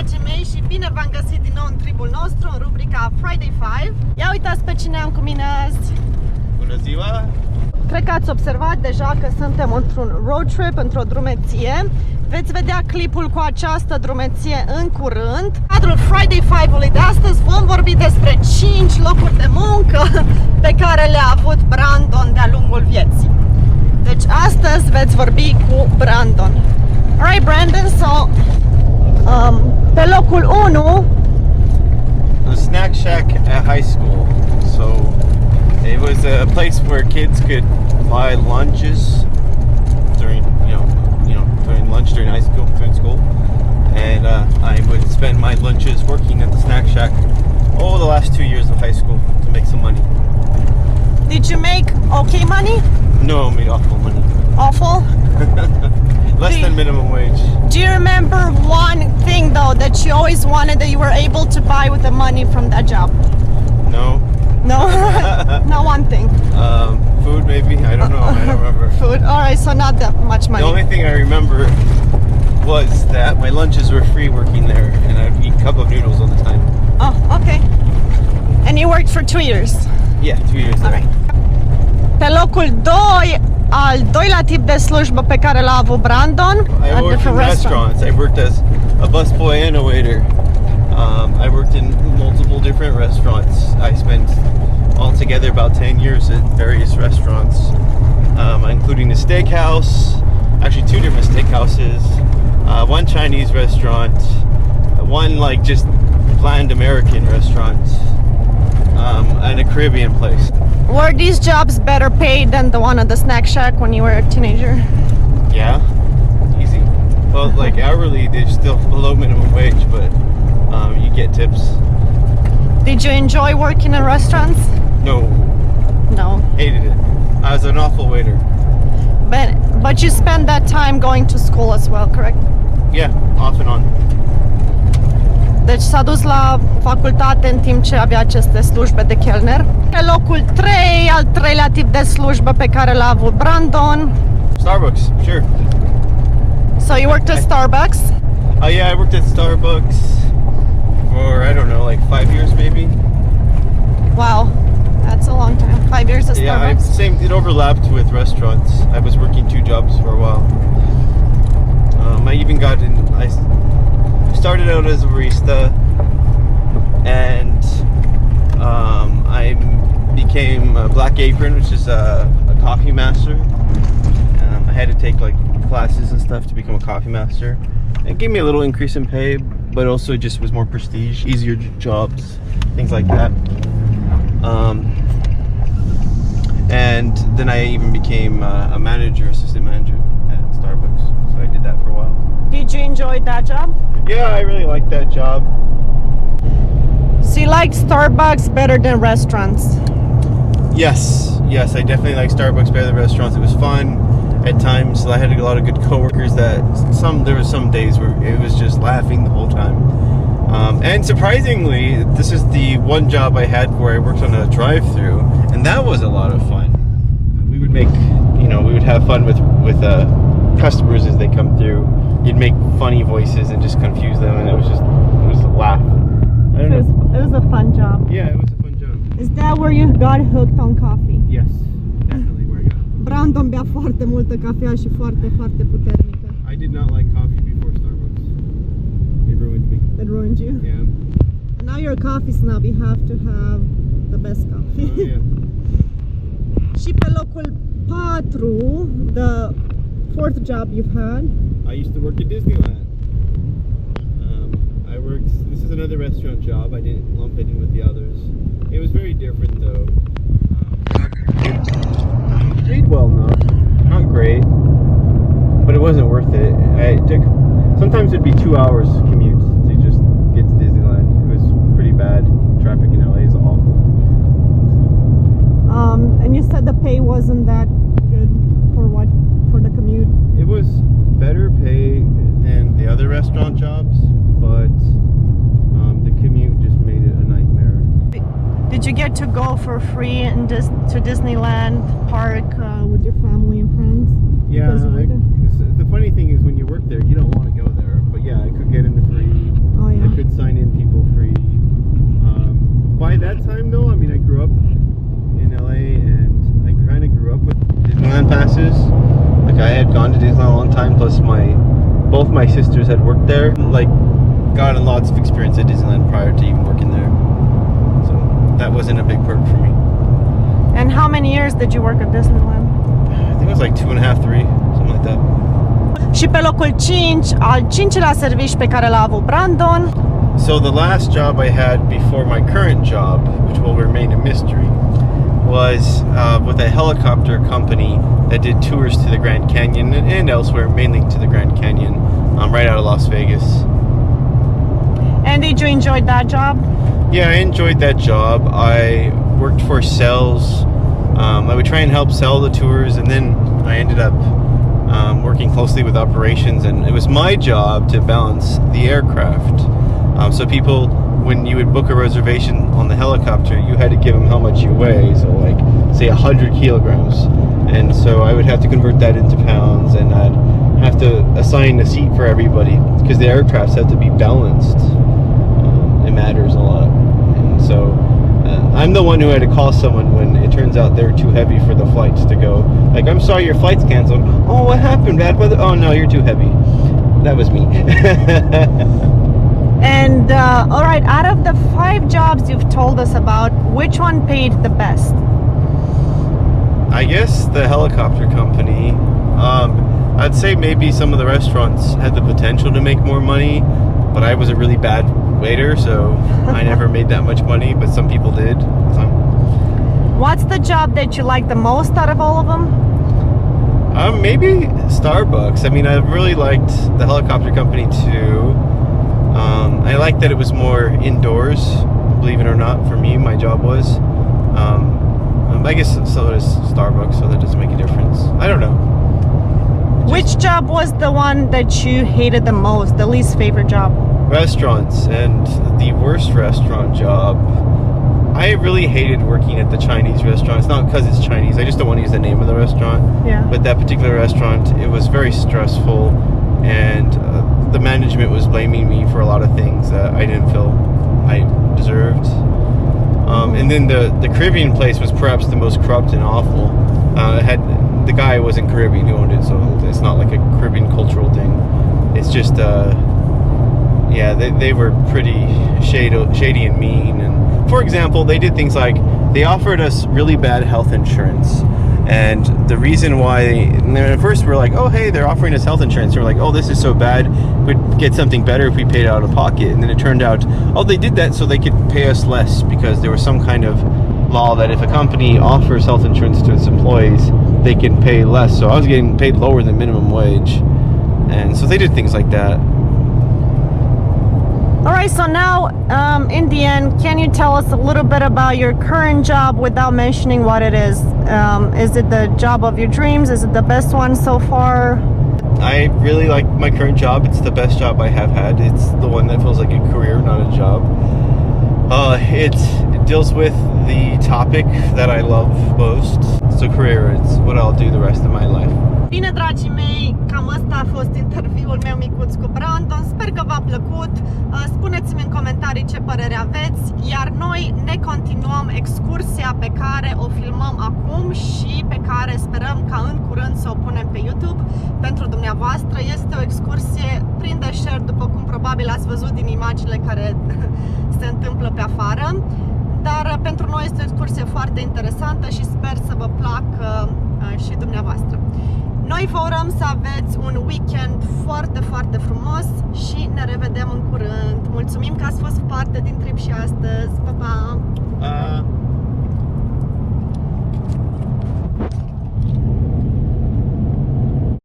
dragii mei, și bine v-am găsit din nou în tribul nostru, în rubrica Friday 5. Ia uitați pe cine am cu mine azi. Bună ziua! Cred că ați observat deja că suntem într-un road trip, într-o drumeție. Veți vedea clipul cu această drumeție în curând. În cadrul Friday 5-ului de astăzi vom vorbi despre 5 locuri de muncă pe care le-a avut Brandon de-a lungul vieții. Deci astăzi veți vorbi cu Brandon. Alright, Brandon, so pe locul 1, The snack shack at high school. So it was a place where kids could buy lunches during during lunch during school, and I would spend my lunches working at the snack shack all the last 2 years of high school to make some money. did you make okay money? No, I made awful money. Awful? Less than minimum wage. Do you remember one thing though that you always wanted that you were able to buy with the money from that job? No. No? Not one thing. Food maybe, I don't know, I don't remember. Food, alright, so not that much money. The only thing I remember was that my lunches were free working there, and I'd eat a cup of noodles all the time. Oh, okay. And you worked for 2 years? Yeah, 2 years there. Alright. Pe locul 2, al doilea tip de slujbă pe care l-a avut Brandon, I worked in restaurants. I worked as a busboy and a waiter. I worked in multiple different restaurants. I spent altogether about 10 years at various restaurants, including a steakhouse, actually 2 different steakhouses, one Chinese restaurant, one like just bland American restaurant, and a Caribbean place. Were these jobs better paid than the one at the snack shack when you were a teenager? Yeah, easy. Well, like hourly, they're still below minimum wage, but you get tips. Did you enjoy working in restaurants? No, No. hated it. I was an awful waiter. But you spent that time going to school as well, correct? Yeah, off and on. Deci s-a dus la facultate în timp ce avea aceste slujbe de chelner. Pe locul 3, al treilea tip de slujbă pe care l-a avut Brandon. Starbucks, sure. So you worked at Starbucks? Oh yeah, I worked at Starbucks for, I don't know, like 5 years maybe. Wow, that's a long time. 5 years at Yeah, Starbucks? it overlapped with restaurants. I was working 2 jobs for a while. I even got in, I started out as a barista, and I became a black apron, which is a coffee master. I had to take like classes and stuff to become a coffee master. It gave me a little increase in pay, but also just was more prestige, easier jobs, things like that. And then I even became a manager, assistant manager at Starbucks. So I did that for a while. Did you enjoy that job? Yeah, I really liked that job. So you like Starbucks better than restaurants? Yes, I definitely like Starbucks better than restaurants. It was fun at times. I had a lot of good coworkers that there were some days where it was just laughing the whole time. And surprisingly, this is the one job I had where I worked on a drive-through, and that was a lot of fun. We would make, we would have fun with customers as they come through. You'd make funny voices and just confuse them, and it was a laugh. I don't know. It was a fun job. Yeah, it was a fun job. Is that where you got hooked on coffee? Yes, definitely where I got. Brandon bea foarte multă cafea și foarte, foarte puternică. I did not like coffee before Starbucks. It ruined me. It ruined you? Yeah. Now you're a coffee snob, you have to have the best coffee. Oh, yeah. Și pe locul 4, the 4th job you've had. I used to work at Disneyland. This is another restaurant job. I didn't lump it in with the others. It was very different though. Paid well enough, not great, but it wasn't worth it. Sometimes it'd be 2 hours commute to just get to Disneyland. It was pretty bad. Traffic in LA is awful. And you said the pay wasn't that good for the commute? It was better pay than the other restaurant jobs, but the commute just made it a nightmare. Did you get to go for free to Disneyland Park with your family and friends? Yeah, the funny thing is when you work there, you don't want to go there, but yeah, I could get into free. Oh yeah. plus both my sisters had worked there. Like, gotten lots of experience at Disneyland prior to even working there. So that wasn't a big perk for me. And how many years did you work at Disneyland? I think it was like 2.5, 3, something like that. Și pe locul 5, al 5-lea serviciu pe care l-a avut Brandon. So the last job I had before my current job, which will remain a mystery, was with a helicopter company that did tours to the Grand Canyon and elsewhere, mainly to the Grand Canyon, right out of Las Vegas. And did you enjoy that job? Yeah, I enjoyed that job. I worked for sales. I would try and help sell the tours, and then I ended up working closely with operations, and it was my job to balance the aircraft. So people, when you would book a reservation on the helicopter, you had to give them how much you weigh, so like say 100 kilograms, and so I would have to convert that into pounds, and I'd have to assign a seat for everybody because the aircrafts have to be balanced. It matters a lot, and so I'm the one who had to call someone when it turns out they're too heavy for the flights to go. Like, I'm sorry, your flight's canceled. Oh, what happened? Bad weather? Oh no, you're too heavy. That was me. And all right, out of the 5 jobs you've told us about, which one paid the best? I guess the helicopter company. I'd say maybe some of the restaurants had the potential to make more money, but I was a really bad waiter, so I never made that much money, but some people did. What's the job that you like the most out of all of them? Maybe Starbucks. I mean, I really liked the helicopter company too. I liked that it was more indoors, believe it or not. For me, my job was. I guess so does Starbucks, so that doesn't make a difference. I don't know. Which job was the one that you hated the most, the least favorite job? Restaurants, and the worst restaurant job. I really hated working at the Chinese restaurant. It's not because it's Chinese. I just don't want to use the name of the restaurant. Yeah. But that particular restaurant, it was very stressful, and the management was blaming me for a lot of things that I didn't feel I deserved. And then the Caribbean place was perhaps the most corrupt and awful. The guy wasn't Caribbean who owned it, so it's not like a Caribbean cultural thing. It's just, yeah, they were pretty shady and mean. And for example, they did things like they offered us really bad health insurance. And the reason why, and at first we're like, oh, hey, they're offering us health insurance. We're like, oh, this is so bad. We'd get something better if we paid out of pocket. And then it turned out, oh, they did that so they could pay us less because there was some kind of law that if a company offers health insurance to its employees, they can pay less. So I was getting paid lower than minimum wage. And so they did things like that. All right, so now in the end, can you tell us a little bit about your current job without mentioning what it is? Is it the job of your dreams? Is it the best one so far? I really like my current job. It's the best job I have had. It's the one that feels like a career, not a job. It deals with the topic that I love most. So career, it's what I'll do the rest of my life. Bine, dragii mei, cam asta a fost interviul meu micuț cu Brandon. Sper că v-a plăcut. Spuneți-mi în comentarii ce părere aveți. Iar noi ne continuăm excursia pe care o filmăm acum și pe care sperăm ca în curând să o punem pe YouTube pentru dumneavoastră. Este o excursie prin deșert, după cum probabil ați văzut din imaginile care se întâmplă pe afară. Dar pentru noi este o excursie foarte interesantă și sper să vă placă și dumneavoastră. Noi vă urăm să aveți un weekend foarte, foarte frumos și ne revedem în curând. Mulțumim că ați fost parte din Trib și astăzi. Pa, pa!